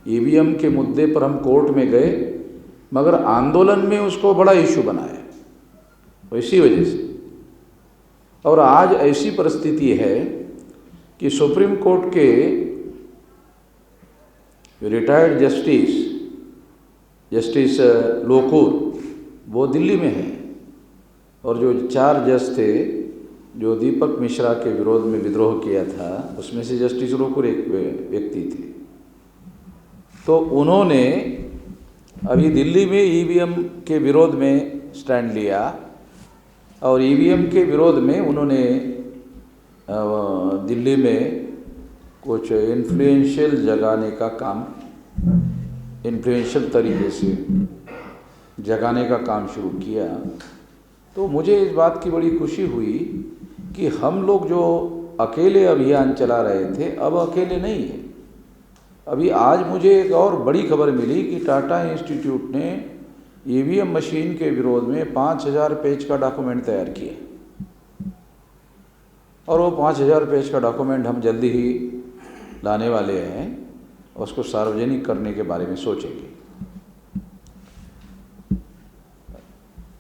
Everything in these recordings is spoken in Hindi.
ईवीएम के मुद्दे पर हम कोर्ट में गए, मगर आंदोलन में उसको बड़ा इशू बनाया, तो इसी वजह से। और आज ऐसी परिस्थिति है कि सुप्रीम कोर्ट के रिटायर्ड जस्टिस लोकुर वो दिल्ली में हैं, और जो 4 जज थे जो दीपक मिश्रा के विरोध में विद्रोह किया था, उसमें से जस्टिस लोकुर एक व्यक्ति थे। तो उन्होंने अभी दिल्ली में ईवीएम के विरोध में स्टैंड लिया, और ईवीएम के विरोध में उन्होंने दिल्ली में कुछ इन्फ्लुएंशियल जगाने का काम, इन्फ्लुएंशियल तरीके से जगाने का काम शुरू किया। तो मुझे इस बात की बड़ी खुशी हुई कि हम लोग जो अकेले अभियान चला रहे थे, अब अकेले नहीं है। अभी आज मुझे एक और बड़ी खबर मिली कि टाटा इंस्टीट्यूट ने ईवीएम मशीन के विरोध में 5000 पेज का डॉक्यूमेंट तैयार किया, और वो 5000 पेज का डॉक्यूमेंट हम जल्दी ही लाने वाले हैं, उसको सार्वजनिक करने के बारे में सोचेंगे।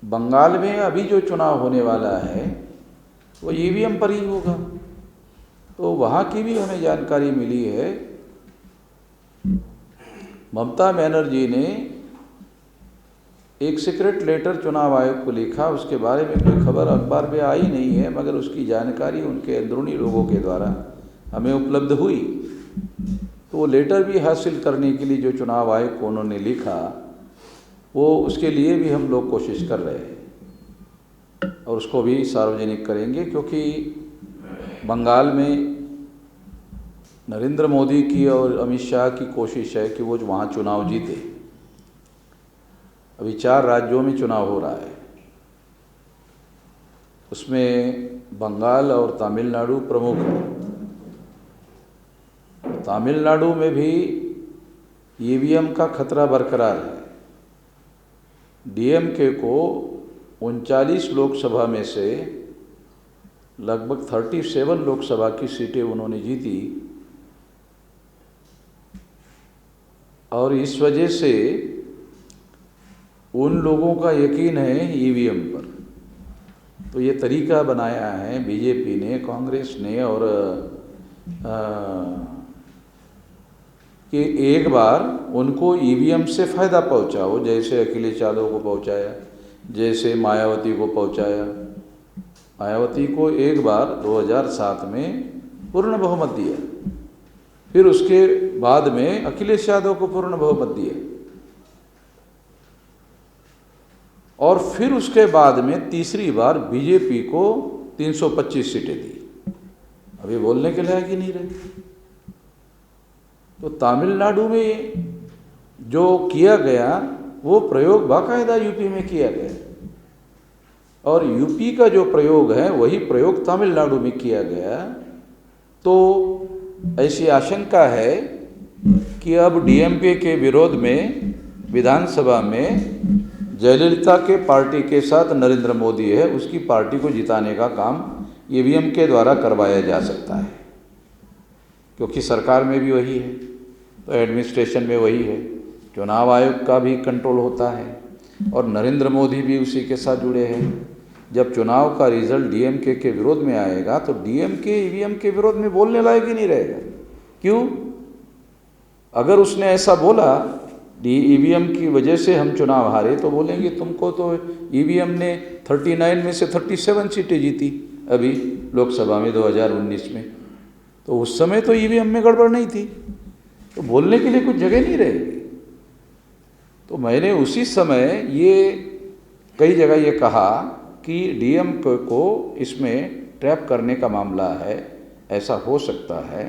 बंगाल में अभी जो चुनाव होने वाला है वो ईवीएम पर ही होगा, तो वहाँ की भी हमें जानकारी मिली है। ममता बनर्जी ने एक सीक्रेट लेटर चुनाव आयोग को लिखा, उसके बारे में कोई खबर अखबार में आई नहीं है, मगर उसकी जानकारी उनके अंदरूनी लोगों के द्वारा हमें उपलब्ध हुई। तो वो लेटर भी हासिल करने के लिए जो चुनाव आयोग को उन्होंने लिखा, वो उसके लिए भी हम लोग कोशिश कर रहे हैं, और उसको भी सार्वजनिक करेंगे, क्योंकि बंगाल में नरेंद्र मोदी की और अमित शाह की कोशिश है कि वो वहाँ चुनाव जीते। अभी 4 राज्यों में चुनाव हो रहा है, उसमें बंगाल और तमिलनाडु प्रमुख है। तमिलनाडु में भी ईवीएम का खतरा बरकरार है। डीएमके को 39 लोकसभा में से लगभग 37 लोकसभा की सीटें उन्होंने जीती, और इस वजह से उन लोगों का यकीन है ईवीएम पर। तो ये तरीका बनाया है बीजेपी ने, कांग्रेस ने, और कि एक बार उनको ईवीएम से फ़ायदा पहुंचाओ, जैसे अखिलेश यादव को पहुंचाया, जैसे मायावती को पहुंचाया। मायावती को एक बार 2007 में पूर्ण बहुमत दिया, फिर उसके बाद में अखिलेश यादव को पूर्ण बहुमत दिया, और फिर उसके बाद में तीसरी बार बीजेपी को 325 सीटें दी। अभी बोलने के लायक ही नहीं रहे। तो तमिलनाडु में जो किया गया वो प्रयोग बाकायदा यूपी में किया गया, और यूपी का जो प्रयोग है वही प्रयोग तमिलनाडु में किया गया। तो ऐसी आशंका है कि अब डीएमके के विरोध में विधानसभा में जयललिता के पार्टी के साथ नरेंद्र मोदी है, उसकी पार्टी को जिताने का काम ईवीएम के द्वारा करवाया जा सकता है, क्योंकि सरकार में भी वही है, तो एडमिनिस्ट्रेशन में वही है, चुनाव आयोग का भी कंट्रोल होता है, और नरेंद्र मोदी भी उसी के साथ जुड़े हैं। जब चुनाव का रिजल्ट डीएमके के विरोध में आएगा तो डीएमके ईवीएम के विरोध में बोलने लायक ही नहीं रहेगा। क्यों? अगर उसने ऐसा बोला ईवीएम की वजह से हम चुनाव हारे, तो बोलेंगे तुमको तो ईवीएम ने 39 में से 37 सीटें जीती अभी लोकसभा में 2019 में, तो उस समय तो ईवीएम में गड़बड़ नहीं थी, तो बोलने के लिए कुछ जगह नहीं रहेगी। तो मैंने उसी समय ये कई जगह ये कहा कि डीएमके को इसमें ट्रैप करने का मामला है, ऐसा हो सकता है।